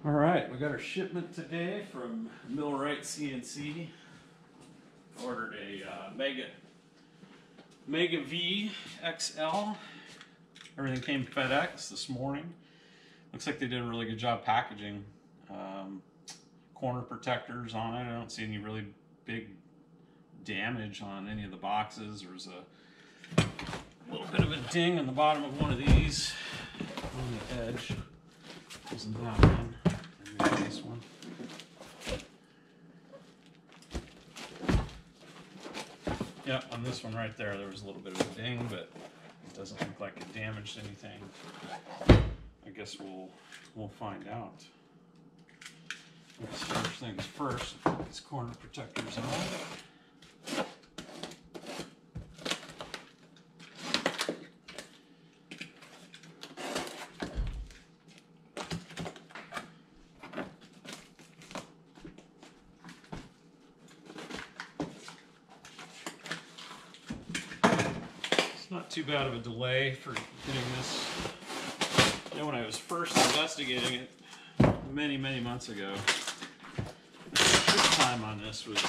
All right, we got our shipment today from MillRight CNC. Ordered a Mega V XL. Everything came FedEx this morning. Looks like they did a really good job packaging. Corner protectors on it. I don't see any really big damage on any of the boxes. There's a little bit of a ding on the bottom of one of these on the edge. Wasn't that one? Maybe this one. Yep, on this one right there, there was a little bit of a ding, but it doesn't look like it damaged anything. I guess we'll find out. First things first, put these corner protectors on. It's not too bad of a delay for getting this. You know, when I was first investigating it many months ago, the time on this was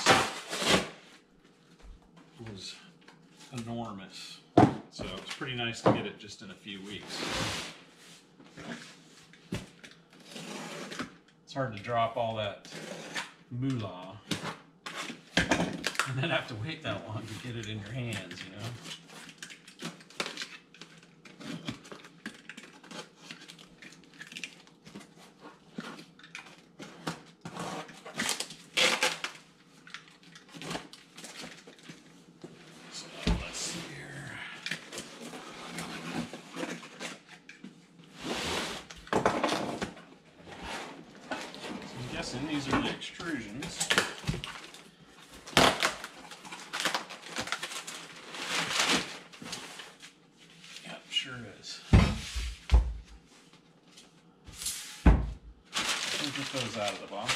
enormous. So it's pretty nice to get it just in a few weeks. It's hard to drop all that moolah and then have to wait that long to get it in your hands, you know? And these are the extrusions. Yep, sure is. We'll get those out of the box.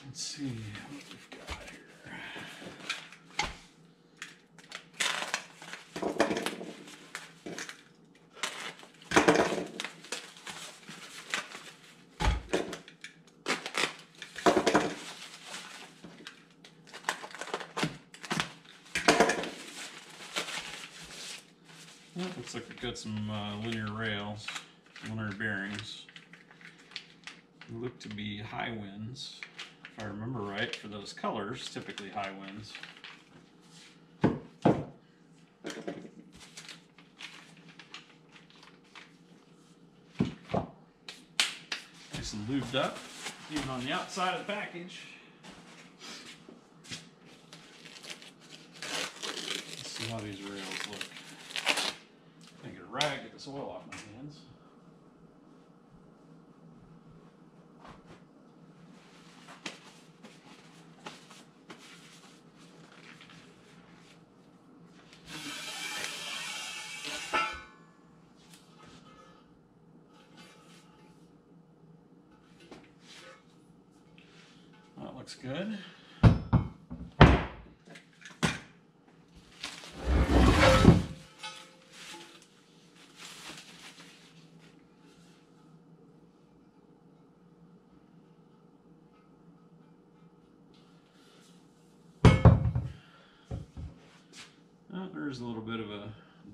Let's see what we've got here. Well, looks like we've got some linear rails, linear bearings. They look to be high winds. If I remember right, for those colors, typically high winds. Nice and lubed up, even on the outside of the package. Let's see how these rails look. I'm gonna get a rag, get this oil off my hands. That looks good. Oh, there's a little bit of a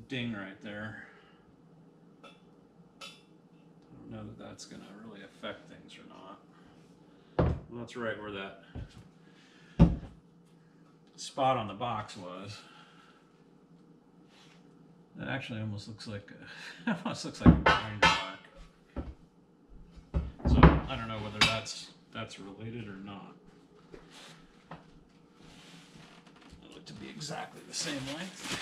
ding right there. I don't know that that's going to really affect things or not. Well, that's right where that spot on the box was. That actually almost looks like a, a grinder mark. So I don't know whether that's related or not. It looked to be exactly the same length.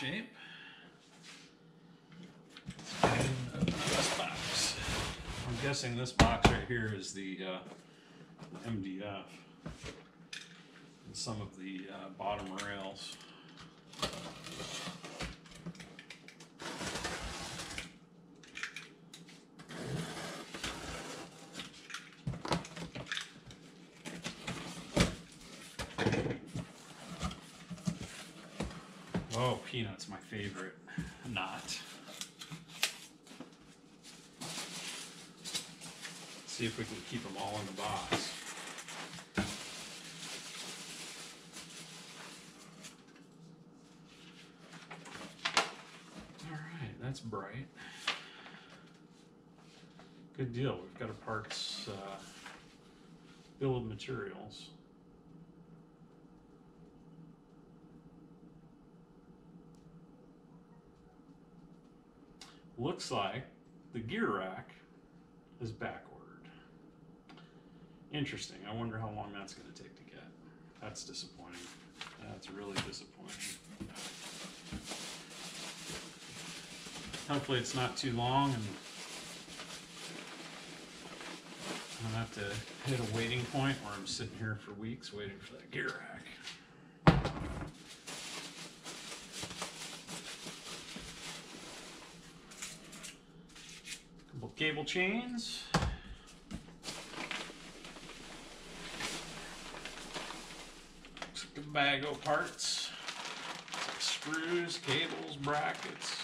shape. Let's go ahead and open this box. I'm guessing this box right here is the MDF and some of the bottom rails. Oh, peanut's my favorite knot. See if we can keep them all in the box. All right, that's bright. Good deal. We've got a parts bill of materials. Looks like the gear rack is back ordered. Interesting. I wonder how long that's going to take to get. That's disappointing. That's really disappointing. Hopefully it's not too long and I don't have to hit a waiting point where I'm sitting here for weeks waiting for that gear rack. Cable chains. Looks like a bag of parts. Like screws, cables, brackets.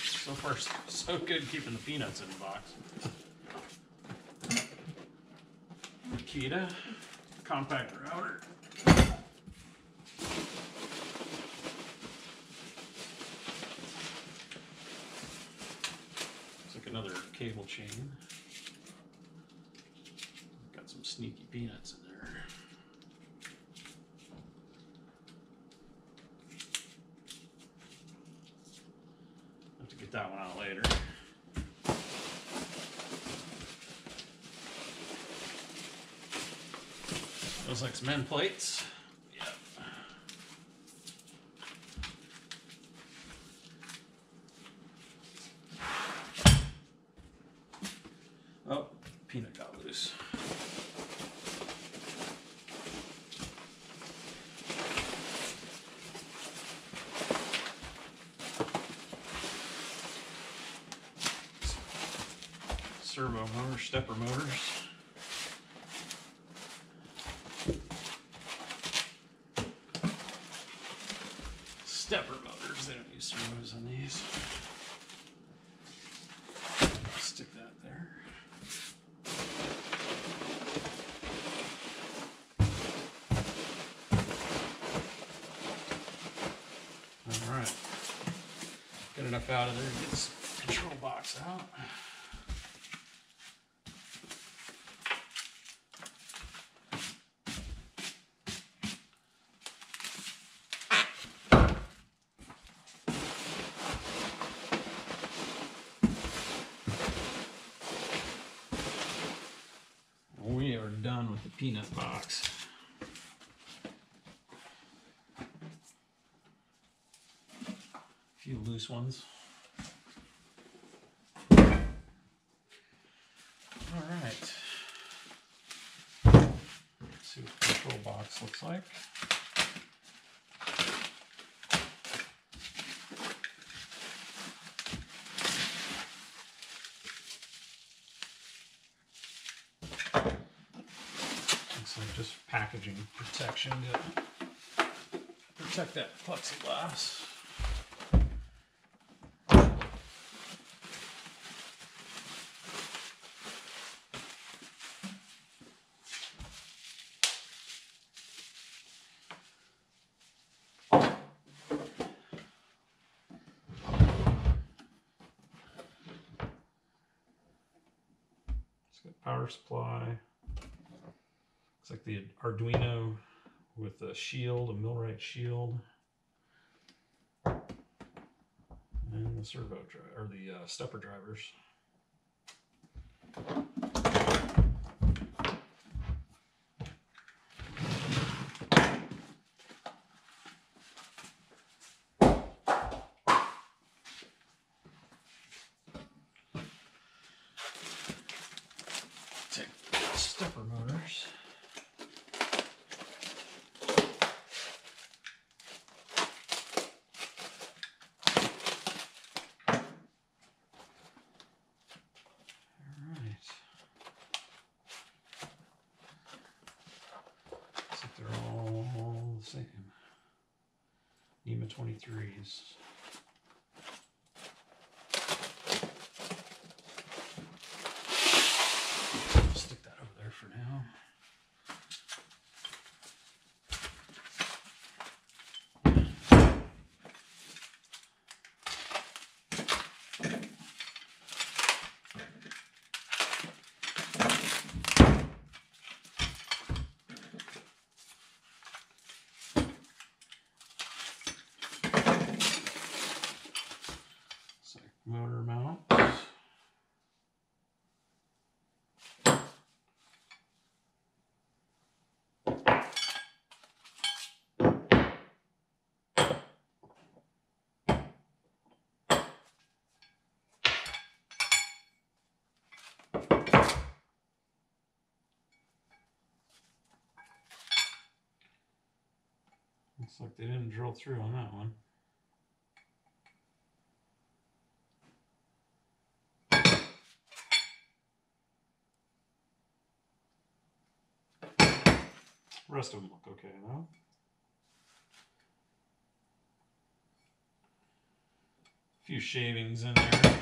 So far, so good keeping the peanuts in the box. Kita compact router. Looks like another cable chain. Got some sneaky peanuts in there. Have to get that one out later. Looks like some end plates. Yep. Oh, peanut got loose. Servo motor, stepper motors. Stepper motors, they don't use servos on these. Stick that there. Alright. Get enough out of there to get this control box out. We are done with the peanut box. A few loose ones. All right. Let's see what the control box looks like. Like just packaging protection to protect that plexiglass. It's got power supply. Looks like the Arduino with a shield, a MillRight shield. And the servo or the stepper drivers. Take stepper motors. They're all the same. NEMA 23s. Stick that over there for now. Motor mount. Looks like they didn't drill through on that one. The rest of them look okay though. A few shavings in there.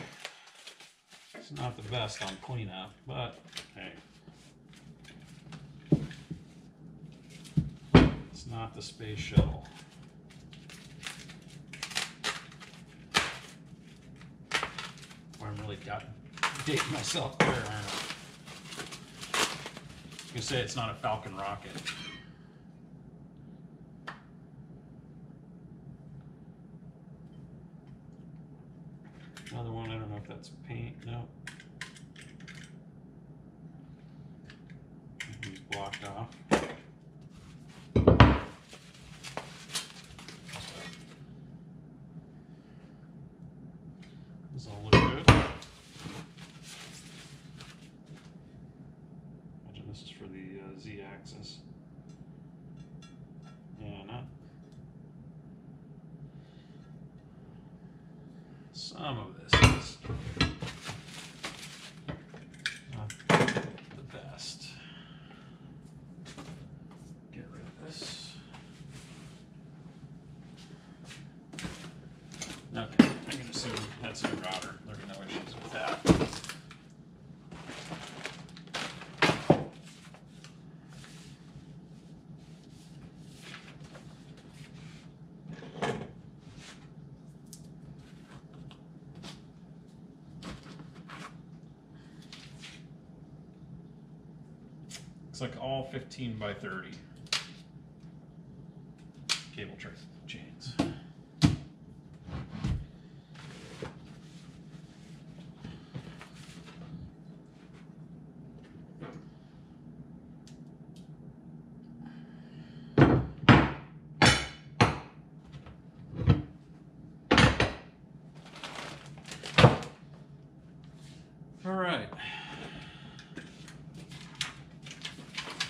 It's not the best on cleanup, but hey. It's not the space shuttle. I'm really dating myself there, aren't I? You can say it's not a Falcon rocket. Another one, I don't know if that's paint. No. He's blocked off. This all look good. Imagine this is for the Z-axis. Yeah, not. Some of this is not the best. Get rid of this. Okay, I can assume that's a router. There are no issues with that. Looks like all 15 by 30 cable tray chains. All right.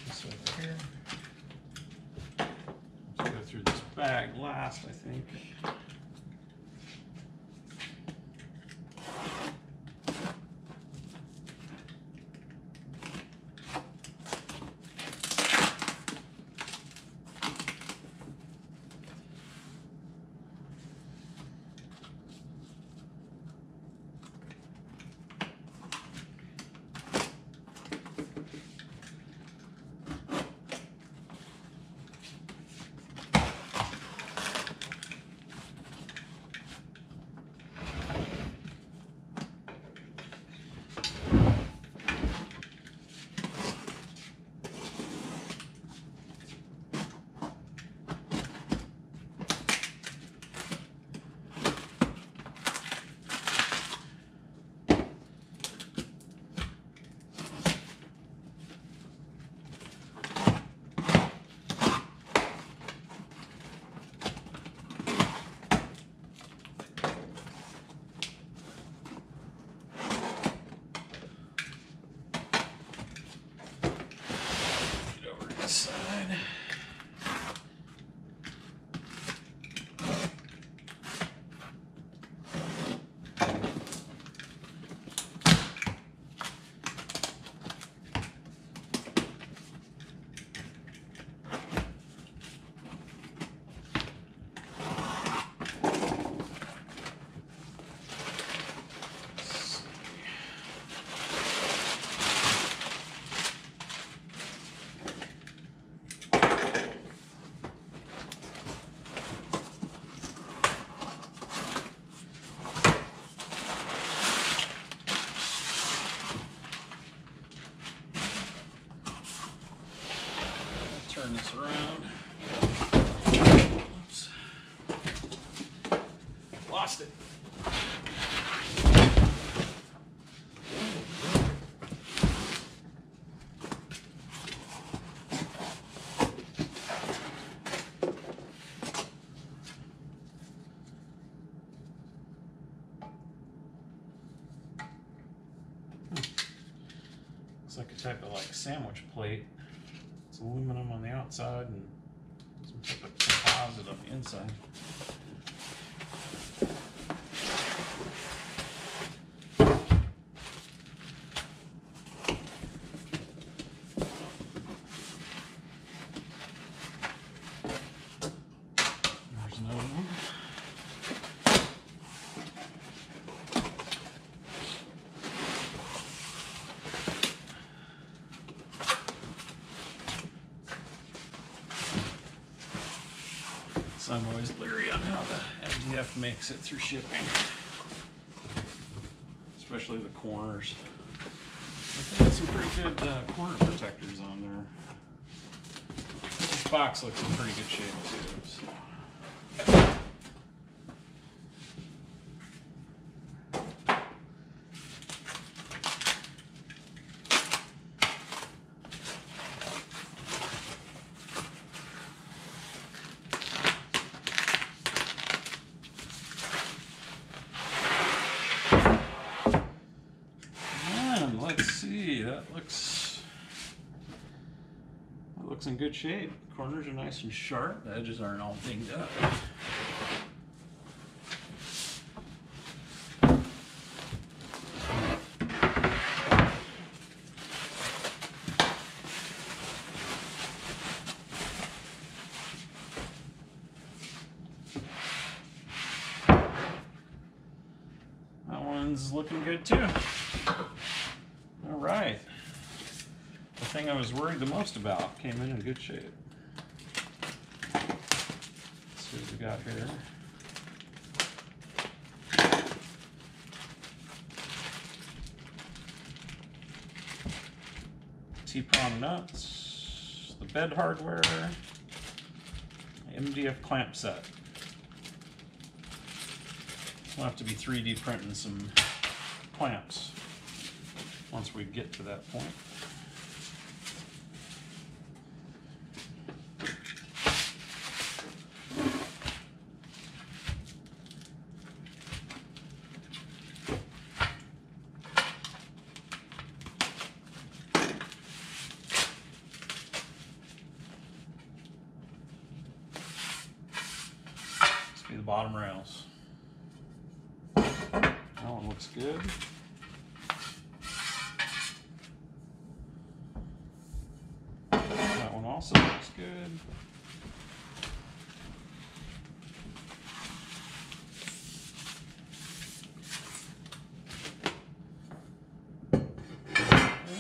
This over here. Let's go through this bag last, I think. this around. Oops. Lost it. Looks like a type of like sandwich plate. It's aluminum on the outside and some type of composite on the inside. There's another one. So I'm always leery on how the MDF makes it through shipping, especially the corners. They got some pretty good corner protectors on there. This box looks in pretty good shape too. So. Let's see, that looks in good shape. Corners are nice and sharp. The edges aren't all dinged up. That one's looking good too. All right. The thing I was worried the most about came in good shape. Let's see what we got here. T-prong nuts, the bed hardware, MDF clamp set. We'll have to be 3D printing some clamps once we get to that point. Let's be the bottom rails. That one looks good. That one also looks good.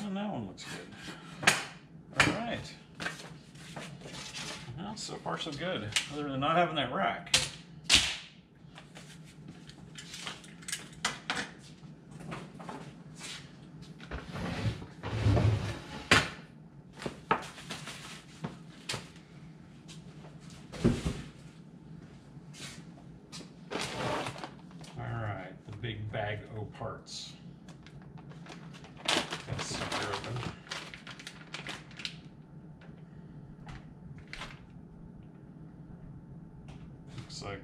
And that one looks good. All right. Well, so far so good, other than not having that rack. Big bag O parts. Let's see here open. Looks like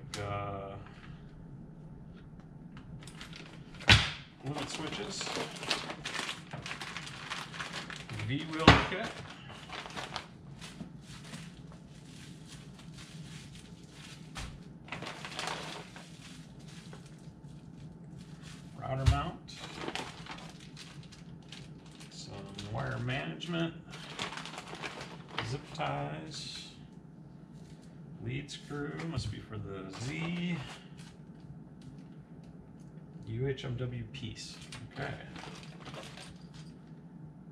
limit switches, V-wheel kit, router mount, some wire management, zip ties, lead screw, must be for the Z, UHMW piece, okay.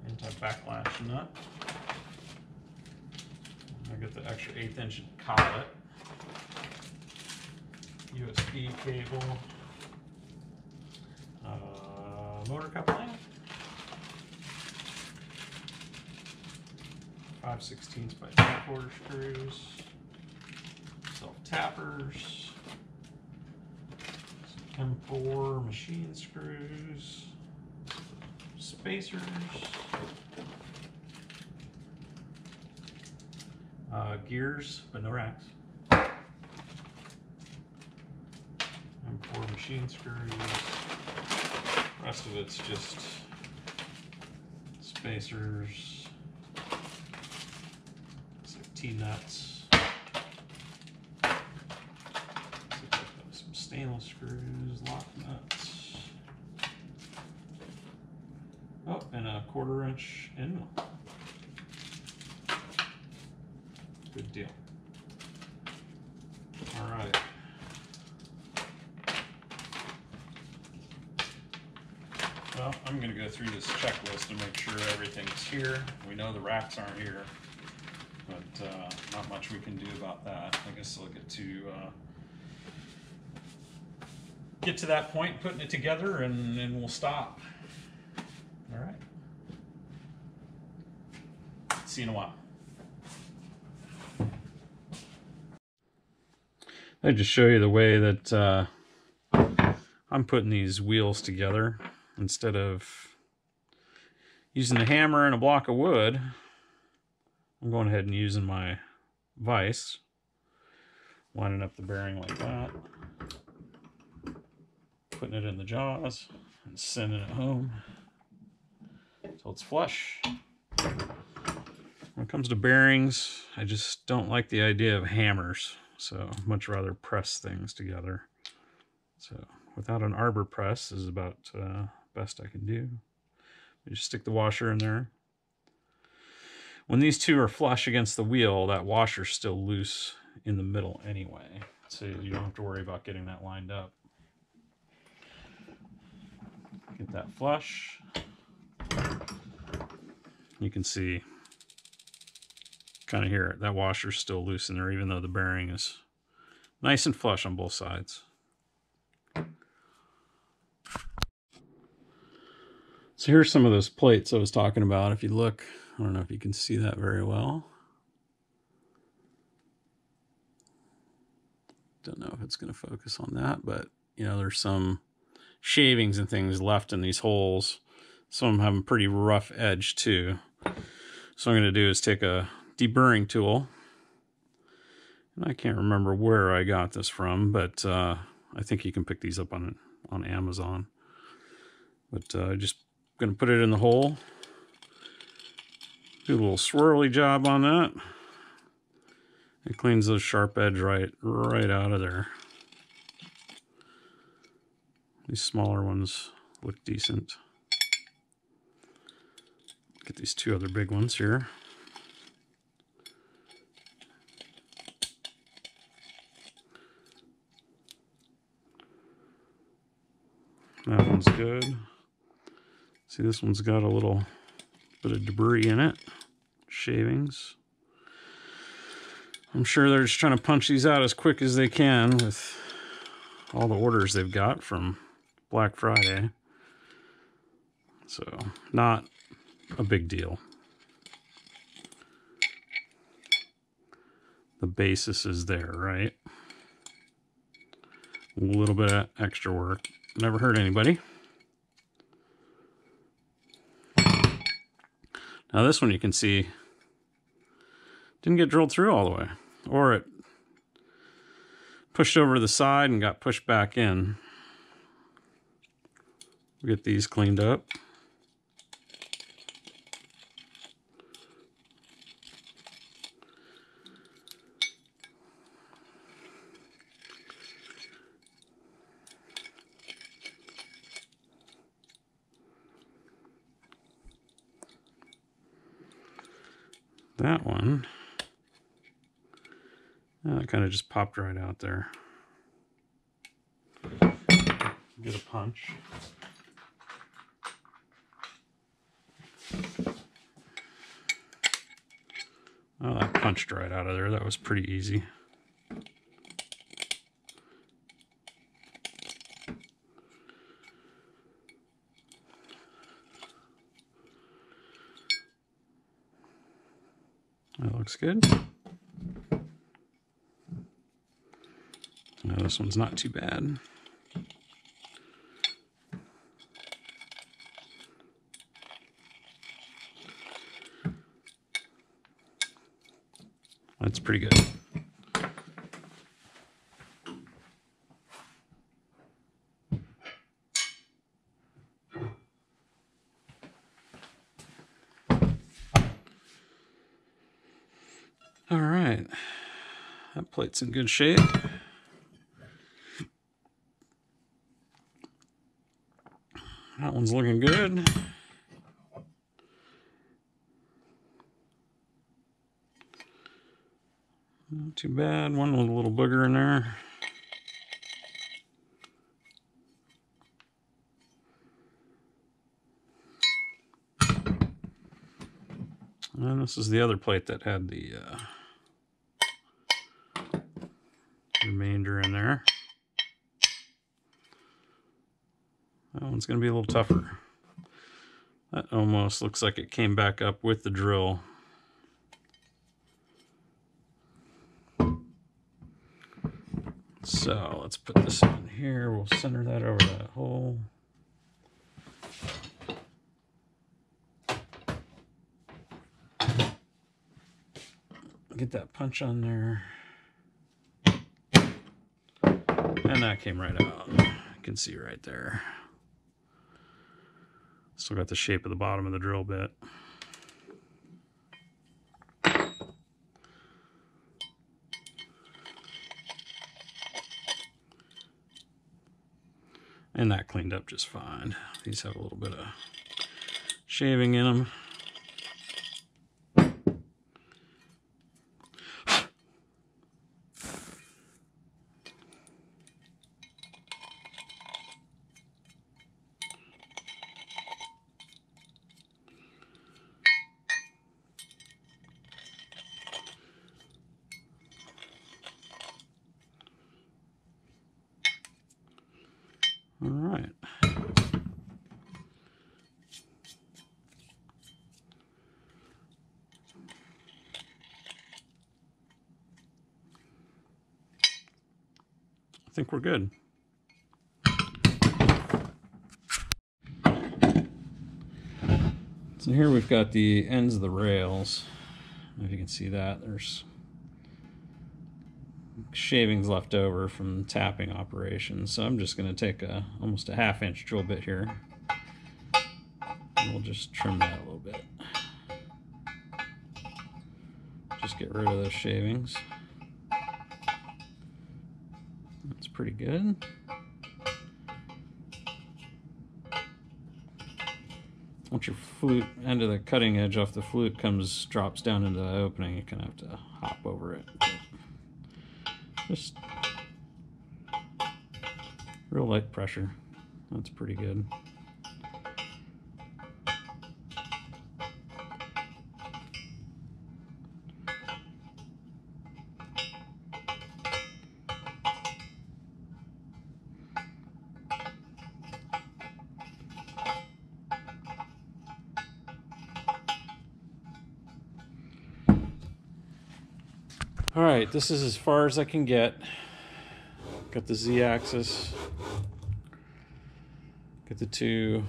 Anti-backlash nut. I got the extra 1/8 inch collet, USB cable, motor coupling, 5/16 by 3/4 screws, self-tappers, M4 machine screws, spacers, gears, but no racks, M4 machine screws. The rest of it's just spacers, T-nuts, some stainless screws, lock nuts, oh, and a 1/4 inch end mill. Good deal. All right. Well, I'm going to go through this checklist and make sure everything's here. We know the racks aren't here, but not much we can do about that. I guess I'll get to that point, putting it together, and we'll stop. All right. See you in a while. I just show you the way that I'm putting these wheels together. Instead of using a hammer and a block of wood, I'm going ahead and using my vise, lining up the bearing like that, putting it in the jaws, and sending it home until it's flush. When it comes to bearings, I just don't like the idea of hammers, so I'd much rather press things together. So without an arbor press is about best I can do. You just stick the washer in there. When these two are flush against the wheel, that washer's still loose in the middle anyway, so you don't have to worry about getting that lined up. Get that flush. You can see, kind of hear it, that washer's still loose in there even though the bearing is nice and flush on both sides. So here's some of those plates I was talking about. If you look, I don't know if you can see that very well. Don't know if it's going to focus on that, but you know, there's some shavings and things left in these holes. Some of them have a pretty rough edge too. So what I'm going to do is take a deburring tool. And I can't remember where I got this from, but I think you can pick these up on Amazon. But just going to put it in the hole. Do a little swirly job on that. It cleans those sharp edge right out of there. These smaller ones look decent. Get these two other big ones here. That one's good. See, this one's got a little bit of debris in it. Shavings. I'm sure they're just trying to punch these out as quick as they can with all the orders they've got from Black Friday. So, not a big deal. The basis is there, right? A little bit of extra work. Never hurt anybody. Now this one you can see didn't get drilled through all the way, or it pushed over to the side and got pushed back in. We'll get these cleaned up. That one, that kind of just popped right out there. Get a punch. Oh, that punched right out of there. That was pretty easy. That looks good. Now this one's not too bad. That's pretty good. All right, that plate's in good shape. That one's looking good. Not too bad. One with a little booger in there. And this is the other plate that had the remainder in there. That one's going to be a little tougher. That almost looks like it came back up with the drill. So let's put this on here. We'll center that over that hole. Get that punch on there. And that came right out. You can see right there. Still got the shape of the bottom of the drill bit. And that cleaned up just fine. These have a little bit of shaving in them. All right. I think we're good. So here we've got the ends of the rails. I don't know if you can see that. There's shavings left over from tapping operations. So I'm just going to take almost a 1/2 inch drill bit here. And we'll just trim that a little bit. Just get rid of those shavings. That's pretty good. Once your flute, end of the cutting edge off the flute drops down into the opening, you're going to have to hop over it. Just real light pressure. That's pretty good. All right, this is as far as I can get. Got the Z-axis. Got the 2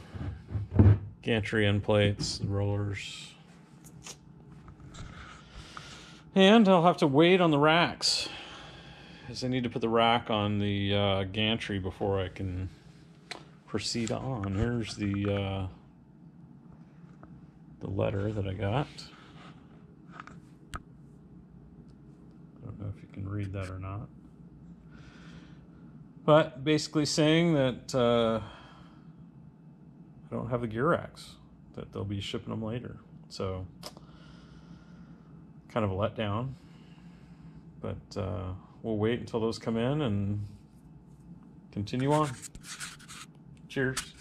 gantry end plates, the rollers. And I'll have to wait on the racks, because I need to put the rack on the gantry before I can proceed on. Here's the letter that I got. I don't know if you can read that or not. But basically saying that I don't have the gear racks, that they'll be shipping them later. So kind of a letdown. But we'll wait until those come in and continue on. Cheers.